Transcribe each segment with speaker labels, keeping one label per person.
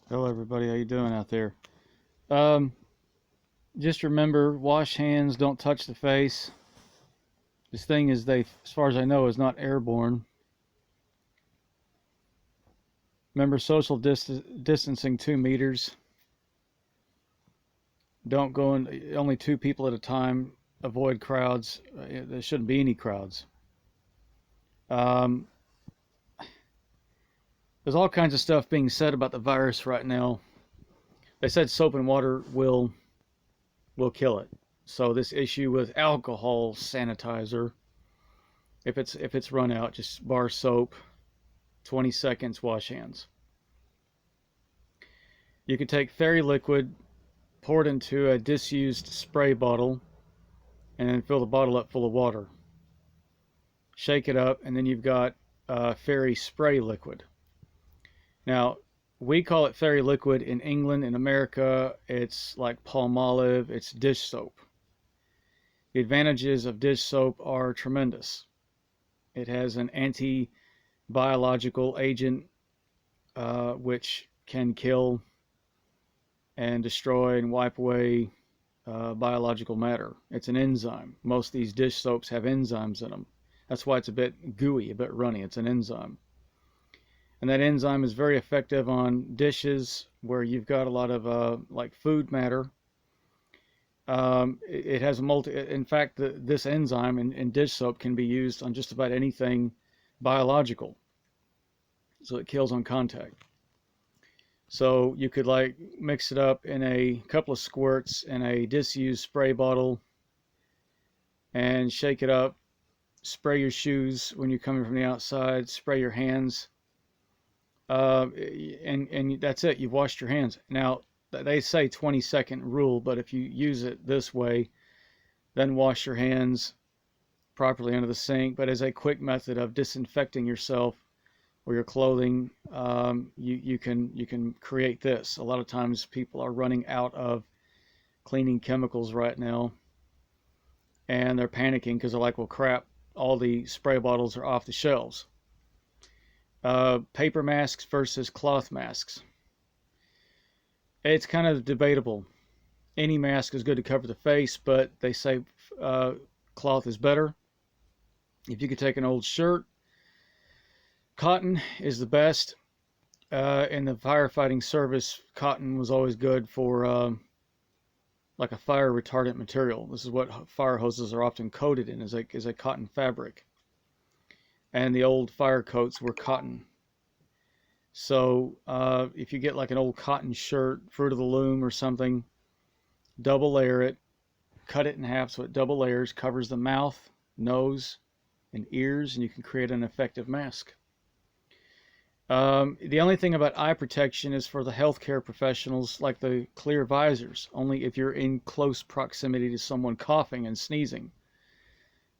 Speaker 1: Hello, everybody. How you doing out there? Um, just remember, wash hands. Don't touch the face. This thing is, as far as I know, is not airborne. Remember, social distancing 2 meters. Don't go in only two people at a time. Avoid crowds. There shouldn't be any crowds. Um, there's all kinds of stuff being said about the virus right now. They said soap and water will kill it. So this issue with alcohol sanitizer, if it's run out, just bar soap, 20 seconds, wash hands. You can take fairy liquid, pour it into a disused spray bottle, and then fill the bottle up full of water. Shake it up, and then you've got fairy spray liquid. Now, we call it fairy liquid in England. In America, it's like Palmolive, it's dish soap. The advantages of dish soap are tremendous. It has an anti biological agent which can kill and destroy and wipe away biological matter. It's an enzyme. Most of these dish soaps have enzymes in them. That's why it's a bit gooey, a bit runny. It's an enzyme. And that enzyme is very effective on dishes where you've got a lot of like food matter. It has a in fact, this enzyme in dish soap can be used on just about anything biological. So it kills on contact. So you could like mix it up in a couple of squirts in a disused spray bottle and shake it up. Spray your shoes when you're coming from the outside. Spray your hands, and that's it. You've washed your hands. Now they say 20-second rule, but if you use it this way, then wash your hands properly under the sink. But as a quick method of disinfecting yourself or your clothing, you can create this. A lot of times people are running out of cleaning chemicals right now, and they're panicking because they're like, well, crap, all the spray bottles are off the shelves. Paper masks versus cloth masks. It's kind of debatable. Any mask is good to cover the face, but they say cloth is better. If you could take an old shirt, cotton is the best. In the firefighting service, cotton was always good for like a fire retardant material. This is what fire hoses are often coated in, is a cotton fabric. And the old fire coats were cotton. So if you get like an old cotton shirt, Fruit of the Loom or something, double layer it, cut it in half so it double layers, covers the mouth, nose, and ears, and you can create an effective mask. The only thing about eye protection is for the healthcare professionals, like the clear visors, only if you're in close proximity to someone coughing and sneezing.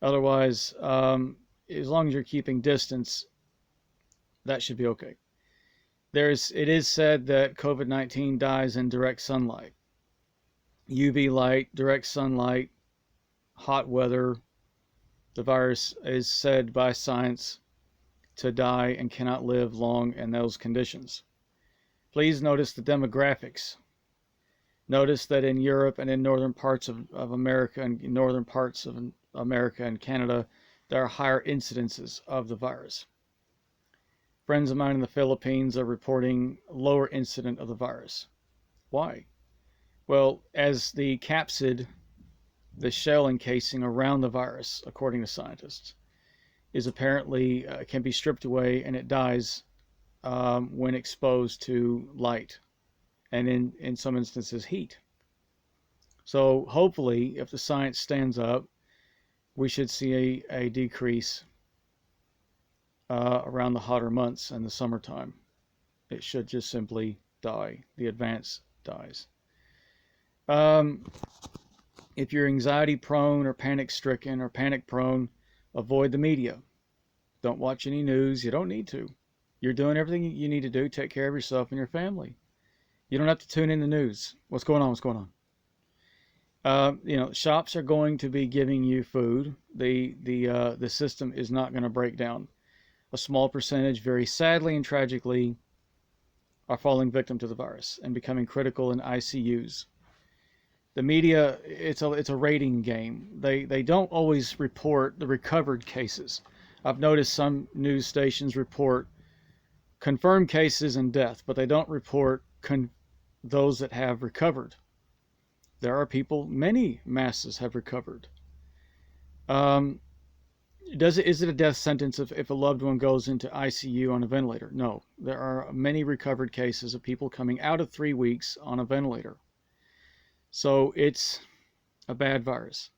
Speaker 1: Otherwise, as long as you're keeping distance, that should be okay. It is said that COVID-19 dies in direct sunlight. UV light, direct sunlight, hot weather. The virus is said by science to die and cannot live long in those conditions. Please notice the demographics. Notice that in Europe and in northern parts of America and northern parts of America and Canada, there are higher incidences of the virus. Friends of mine in the Philippines are reporting lower incident of the virus. Why? Well, as the capsid, the shell encasing around the virus, according to scientists, is apparently can be stripped away and it dies when exposed to light and in some instances heat. So hopefully, if the science stands up, we should see a decrease around the hotter months and the summertime. It should just simply die. The advance dies. Um, if you're anxiety prone or panic stricken or panic prone, avoid the media. Don't watch any news. You don't need to. You're doing everything you need to do. Take care of yourself and your family. You don't have to tune in the news. What's going on? What's going on? Shops are going to be giving you food. The system is not going to break down. A small percentage, very sadly and tragically, are falling victim to the virus and becoming critical in ICUs. The media, it's a rating game. They don't always report the recovered cases. I've noticed some news stations report confirmed cases and death, but they don't report those that have recovered. There are people, many masses have recovered. Is it a death sentence if a loved one goes into ICU on a ventilator? No. There are many recovered cases of people coming out of 3 weeks on a ventilator. So it's a bad virus.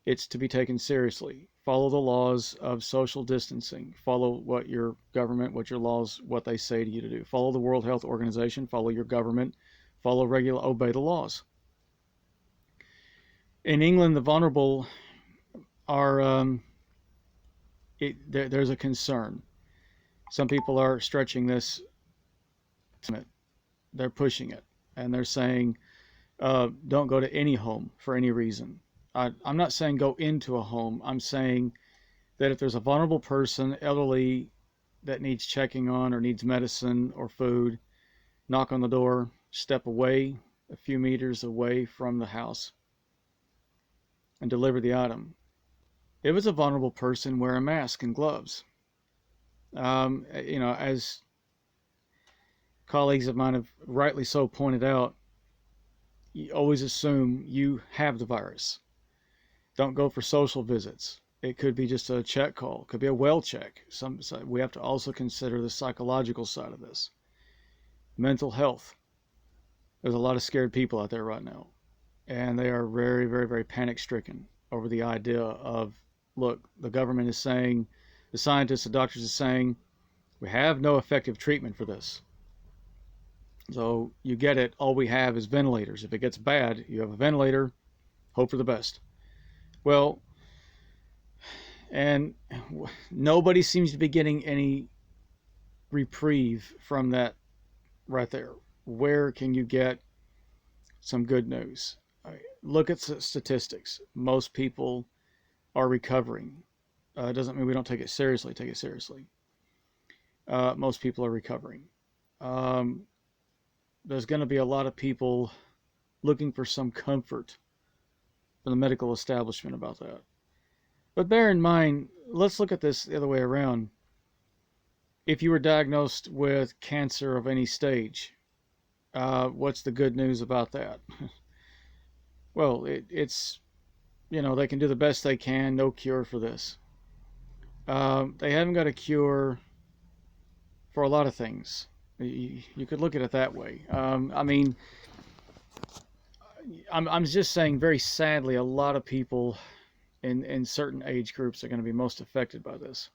Speaker 1: It's to be taken seriously. Follow the laws of social distancing. Follow what your government, what your laws, what they say to you to do. Follow the World Health Organization. Follow your government. Obey the laws. In England, the vulnerable are, there's a concern. Some people are stretching this. They're pushing it. And they're saying, don't go to any home for any reason. I'm not saying go into a home. I'm saying that if there's a vulnerable person, elderly, that needs checking on or needs medicine or food, knock on the door, step away a few meters away from the house and deliver the item. If it's a vulnerable person, wear a mask and gloves. As colleagues of mine have rightly so pointed out, you always assume you have the virus. Don't go for social visits. It could be just a check call. It could be a well check. We have to also consider the psychological side of this. Mental health. There's a lot of scared people out there right now. And they are very, very, very panic stricken over the idea of, look, the government is saying, the scientists, the doctors are saying, we have no effective treatment for this. So you get it, all we have is ventilators. If it gets bad, you have a ventilator, hope for the best. Well, and nobody seems to be getting any reprieve from that right there. Where can you get some good news? Look at statistics. Most people are recovering. Doesn't mean we don't take it seriously. Take it seriously. Most people are recovering. There's going to be a lot of people looking for some comfort from the medical establishment about that. But bear in mind, let's look at this the other way around. If you were diagnosed with cancer of any stage, what's the good news about that? Well, it's, they can do the best they can, no cure for this. They haven't got a cure for a lot of things. You could look at it that way. I'm just saying, very sadly, a lot of people in certain age groups are going to be most affected by this.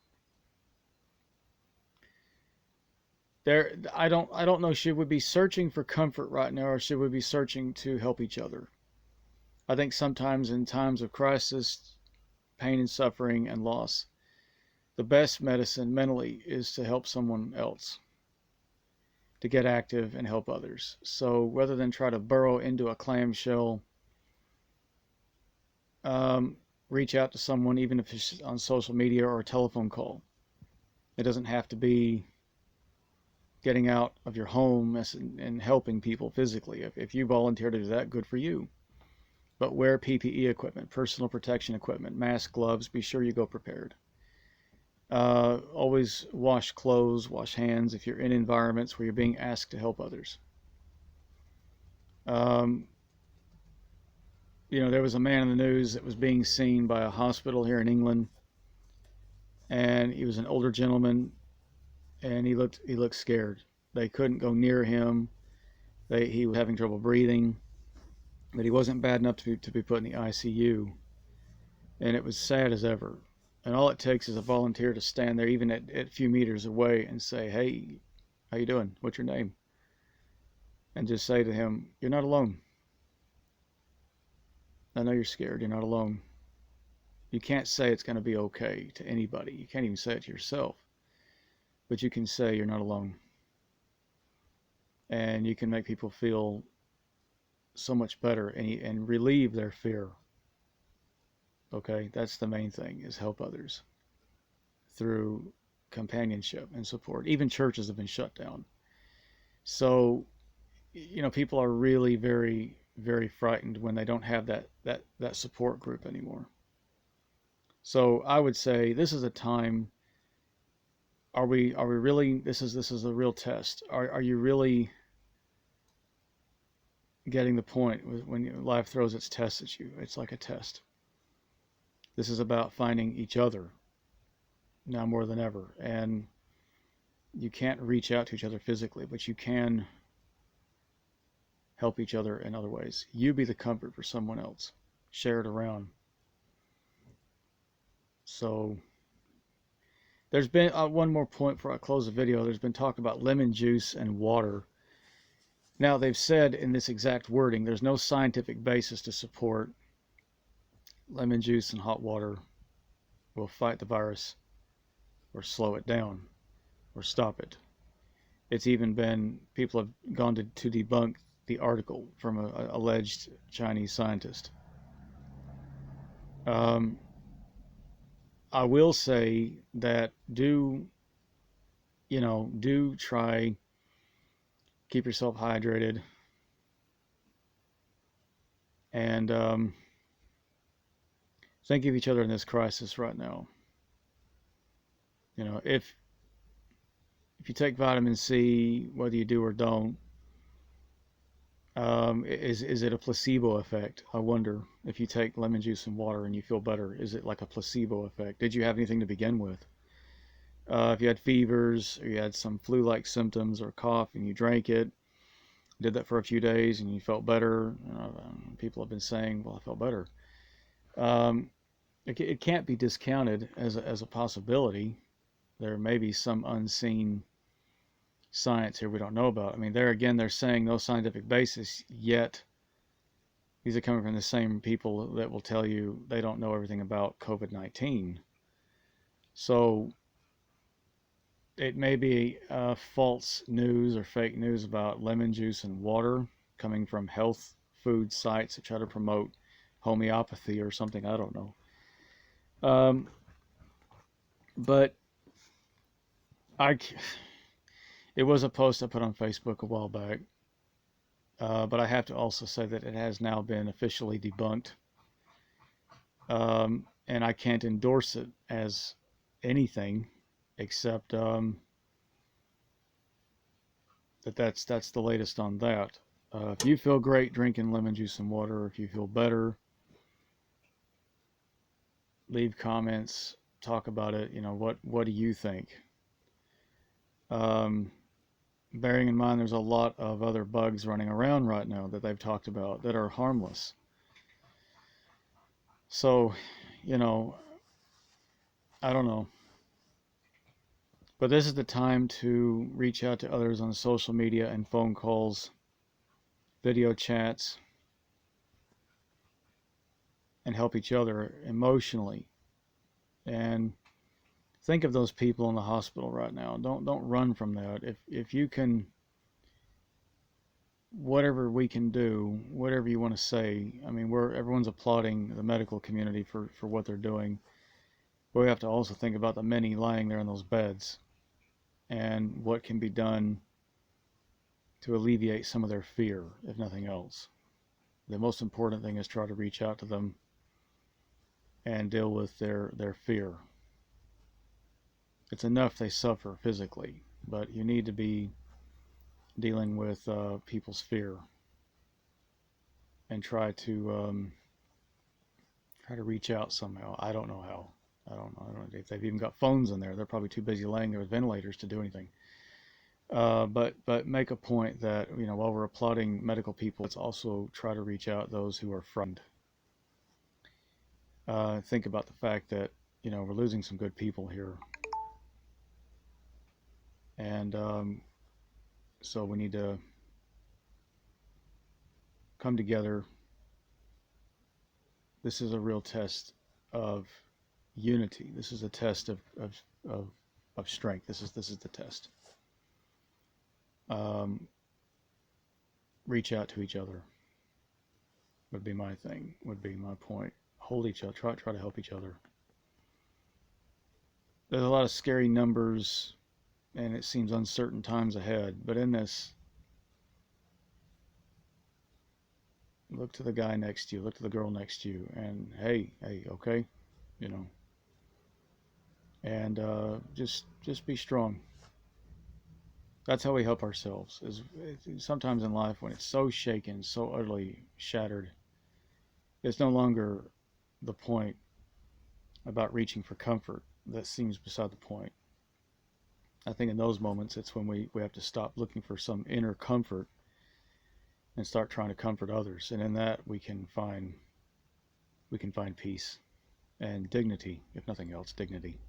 Speaker 1: I don't know, should we be searching for comfort right now, or should we be searching to help each other? I think sometimes in times of crisis, pain and suffering and loss, the best medicine mentally is to help someone else, to get active and help others. So rather than try to burrow into a clamshell, reach out to someone, even if it's on social media or a telephone call. It doesn't have to be getting out of your home and helping people physically. If you volunteer to do that, good for you. But wear PPE equipment, personal protection equipment, mask, gloves. Be sure you go prepared. Always wash clothes, wash hands if you're in environments where you're being asked to help others. There was a man in the news that was being seen by a hospital here in England, and he was an older gentleman, and he looked scared. They couldn't go near him. He was having trouble breathing, but he wasn't bad enough to be put in the ICU, and it was sad as ever. And all it takes is a volunteer to stand there, even at a few meters away, and say, "Hey, how you doing? What's your name?" And just say to him, "You're not alone. I know you're scared. You're not alone." You can't say it's going to be okay to anybody. You can't even say it to yourself. But you can say you're not alone. And you can make people feel so much better and relieve their fear. Okay, that's the main thing, is help others through companionship and support. Even churches have been shut down. So, people are really very, very frightened when they don't have that support group anymore. So I would say this is a time. Are we really? This is a real test. Are you really getting the point when life throws its tests at you? It's like a test. This is about finding each other now more than ever, and you can't reach out to each other physically, but you can help each other in other ways. You be the comfort for someone else. Share it around. So there's been one more point before I close the video. There's been talk about lemon juice and water. Now they've said in this exact wording, there's no scientific basis to support lemon juice and hot water will fight the virus or slow it down or stop it. It's even been, people have gone to debunk the article from an alleged Chinese scientist. I will say that do try, keep yourself hydrated, and think of each other in this crisis right now. If you take vitamin C, whether you do or don't, is it a placebo effect? I wonder if you take lemon juice and water and you feel better, is it like a placebo effect? Did you have anything to begin with? If you had fevers or you had some flu-like symptoms or cough and you drank it, did that for a few days and you felt better, people have been saying, well, I felt better. It can't be discounted as a possibility. There may be some unseen science here we don't know about. I mean, there again, they're saying no scientific basis, yet these are coming from the same people that will tell you they don't know everything about COVID-19. So it may be false news or fake news about lemon juice and water coming from health food sites that try to promote homeopathy or something. I don't know. But it was a post I put on Facebook a while back. But I have to also say that it has now been officially debunked. And I can't endorse it as anything except that's the latest on that. If you feel great drinking lemon juice and water, or if you feel better, leave comments, talk about it. What do you think? Bearing in mind there's a lot of other bugs running around right now that they've talked about that are harmless. So, I don't know. But this is the time to reach out to others on social media and phone calls, video chats, and help each other emotionally. And think of those people in the hospital right now. Don't run from that. If you can, whatever we can do, whatever you want to say. I mean, everyone's applauding the medical community for what they're doing. But we have to also think about the many lying there in those beds and what can be done to alleviate some of their fear, if nothing else. The most important thing is try to reach out to them and deal with their fear. It's enough they suffer physically, but you need to be dealing with people's fear and try to reach out somehow. I don't know how. I don't know if they've even got phones in there. They're probably too busy laying there with ventilators to do anything. But make a point that, while we're applauding medical people, let's also try to reach out those who are frightened. Think about the fact that, we're losing some good people here. And so we need to come together. This is a real test of unity. This is a test of strength. This is the test. Reach out to each other would be my thing, would be my point. Hold each other, try to help each other. There's a lot of scary numbers and it seems uncertain times ahead, but in this, look to the guy next to you, look to the girl next to you, and hey, okay, you know, and just be strong. That's how we help ourselves. Is sometimes in life when it's so shaken, so utterly shattered, it's no longer the point about reaching for comfort. That seems beside the point. I think in those moments, it's when we have to stop looking for some inner comfort and start trying to comfort others. And in that, we can find peace and dignity, if nothing else, dignity.